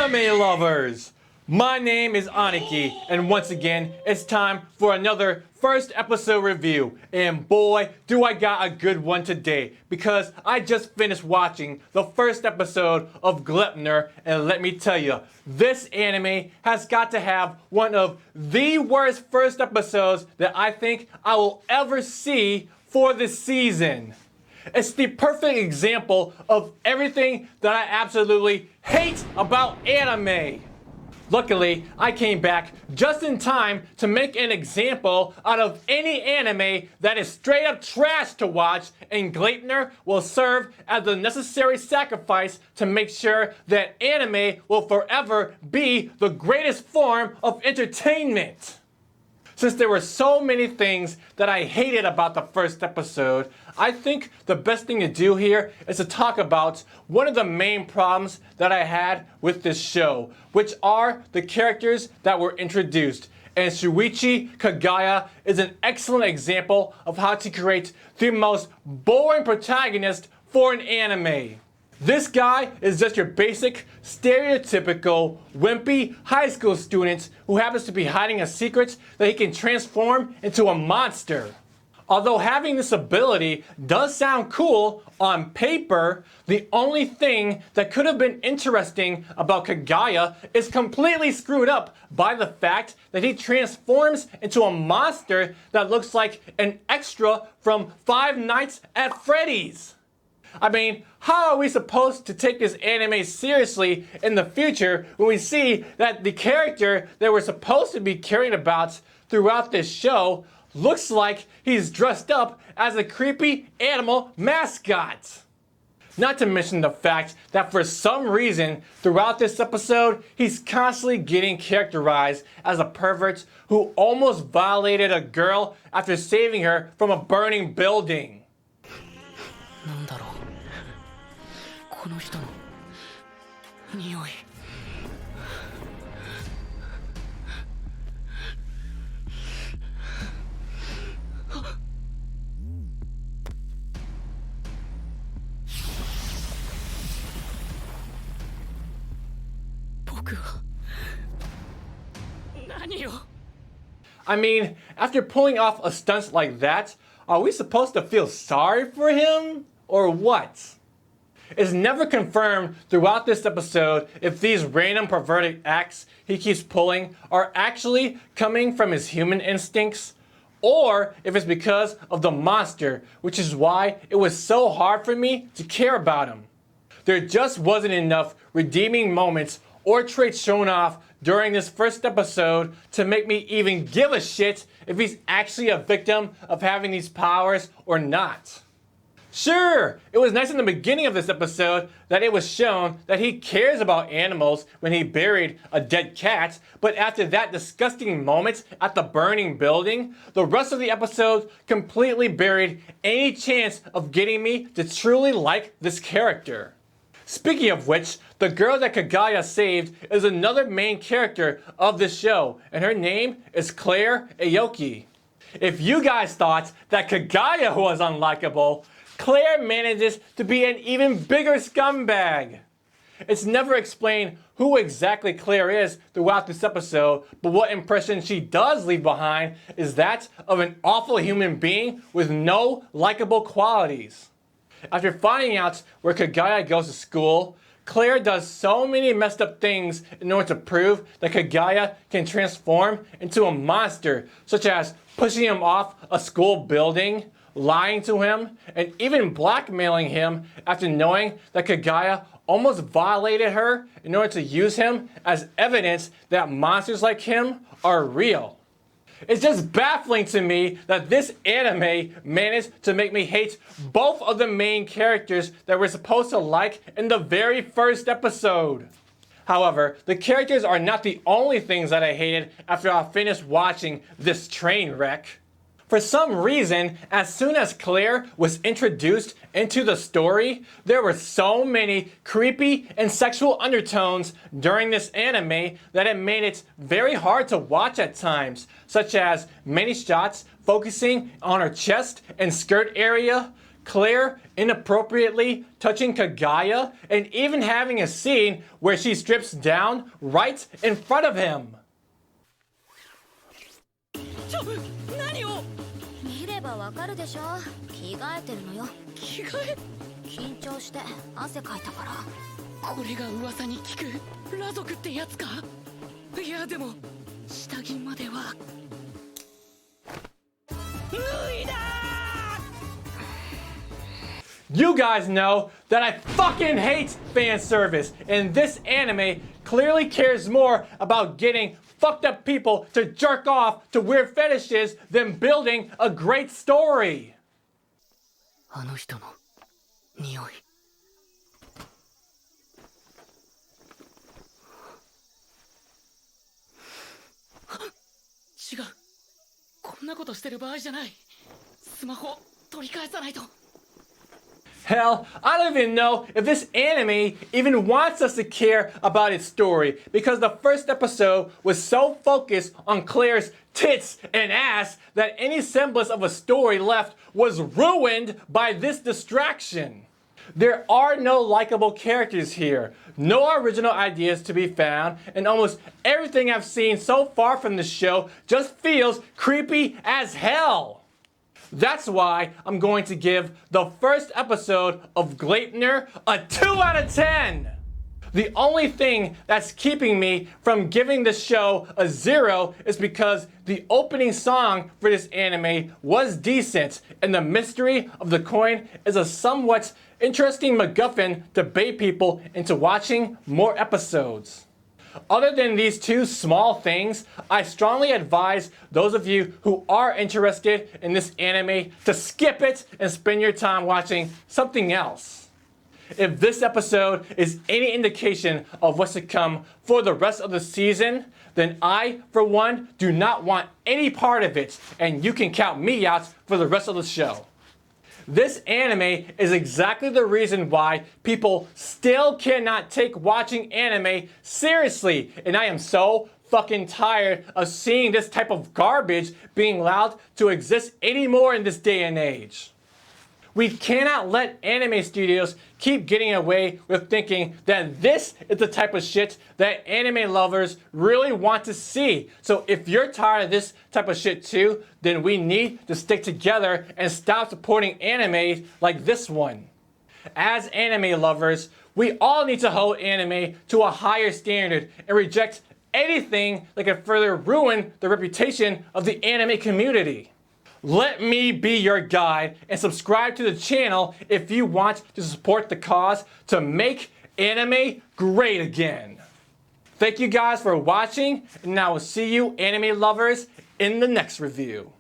Anime lovers! My name is Aniki, and once again, it's time for another first episode review. And boy, do I got a good one today, because I just finished watching the first episode of Gleipnir, and let me tell you, this anime has got to have one of the worst first episodes that I think I will ever see for this season. It's the perfect example of everything that I absolutely hate about anime. Luckily, I came back just in time to make an example out of any anime that is straight up trash to watch, and Gleipnir will serve as the necessary sacrifice to make sure that anime will forever be the greatest form of entertainment. Since there were so many things that I hated about the first episode, I think the best thing to do here is to talk about one of the main problems that I had with this show, which are the characters that were introduced. And Shuichi Kagaya is an excellent example of how to create the most boring protagonist for an anime. This guy is just your basic, stereotypical, wimpy high school student who happens to be hiding a secret that he can transform into a monster. Although having this ability does sound cool on paper, the only thing that could have been interesting about Kagaya is completely screwed up by the fact that he transforms into a monster that looks like an extra from Five Nights at Freddy's. I mean, how are we supposed to take this anime seriously in the future when we see that the character that we're supposed to be caring about throughout this show looks like he's dressed up as a creepy animal mascot? Not to mention the fact that for some reason throughout this episode, he's constantly getting characterized as a pervert who almost violated a girl after saving her from a burning building. なんだろうこの人の匂い僕は何を I mean, after pulling off a stunt like that, are we supposed to feel sorry for him? Or what? It's never confirmed throughout this episode if these random perverted acts he keeps pulling are actually coming from his human instincts, or if it's because of the monster, which is why it was so hard for me to care about him. There just wasn't enough redeeming moments or traits shown off during this first episode to make me even give a shit if he's actually a victim of having these powers or not. Sure, it was nice in the beginning of this episode that it was shown that he cares about animals when he buried a dead cat, but after that disgusting moment at the burning building, the rest of the episode completely buried any chance of getting me to truly like this character. Speaking of which, the girl that Kagaya saved is another main character of this show, and her name is Claire Aoki. If you guys thought that Kagaya was unlikable, Claire manages to be an even bigger scumbag. It's never explained who exactly Claire is throughout this episode, but what impression she does leave behind is that of an awful human being with no likable qualities. After finding out where Kagaya goes to school, Claire does so many messed up things in order to prove that Kagaya can transform into a monster, such as pushing him off a school building, lying to him, and even blackmailing him after knowing that Kagaya almost violated her in order to use him as evidence that monsters like him are real. It's just baffling to me that this anime managed to make me hate both of the main characters that we're supposed to like in the very first episode. However, the characters are not the only things that I hated after I finished watching this train wreck. For some reason, as soon as Claire was introduced into the story, there were so many creepy and sexual undertones during this anime that it made it very hard to watch at times, such as many shots focusing on her chest and skirt area, Claire inappropriately touching Kagaya, and even having a scene where she strips down right in front of him. 何を見ればわかるでしょ。着替えてるのよ。着替え緊張して汗かいたから。これが噂に聞く裸族ってやつか。いやでも下着までは脱いだ。 You guys know that I fucking hate fan service, and this anime clearly cares more about getting fucked up people to jerk off to weird fetishes than building a great story. あの人の匂い。違う。こんなことしてる場合じゃない。スマホ取り返さないと。 Hell, I don't even know if this anime even wants us to care about its story, because the first episode was so focused on Claire's tits and ass that any semblance of a story left was ruined by this distraction. There are no likable characters here, no original ideas to be found, and almost everything I've seen so far from the show just feels creepy as hell. That's why I'm going to give the first episode of Gleipnir a 2 out of 10. The only thing that's keeping me from giving the show a 0 is because the opening song for this anime was decent, and the mystery of the coin is a somewhat interesting MacGuffin to bait people into watching more episodes. Other than these two small things, I strongly advise those of you who are interested in this anime to skip it and spend your time watching something else. If this episode is any indication of what's to come for the rest of the season, then I, for one, do not want any part of it, and you can count me out for the rest of the show. This anime is exactly the reason why people still cannot take watching anime seriously, and I am so fucking tired of seeing this type of garbage being allowed to exist anymore in this day and age. We cannot let anime studios keep getting away with thinking that this is the type of shit that anime lovers really want to see. So if you're tired of this type of shit too, then we need to stick together and stop supporting anime like this one. As anime lovers, we all need to hold anime to a higher standard and reject anything that could further ruin the reputation of the anime community. Let me be your guide and subscribe to the channel if you want to support the cause to make anime great again. Thank you guys for watching, and I will see you anime lovers in the next review.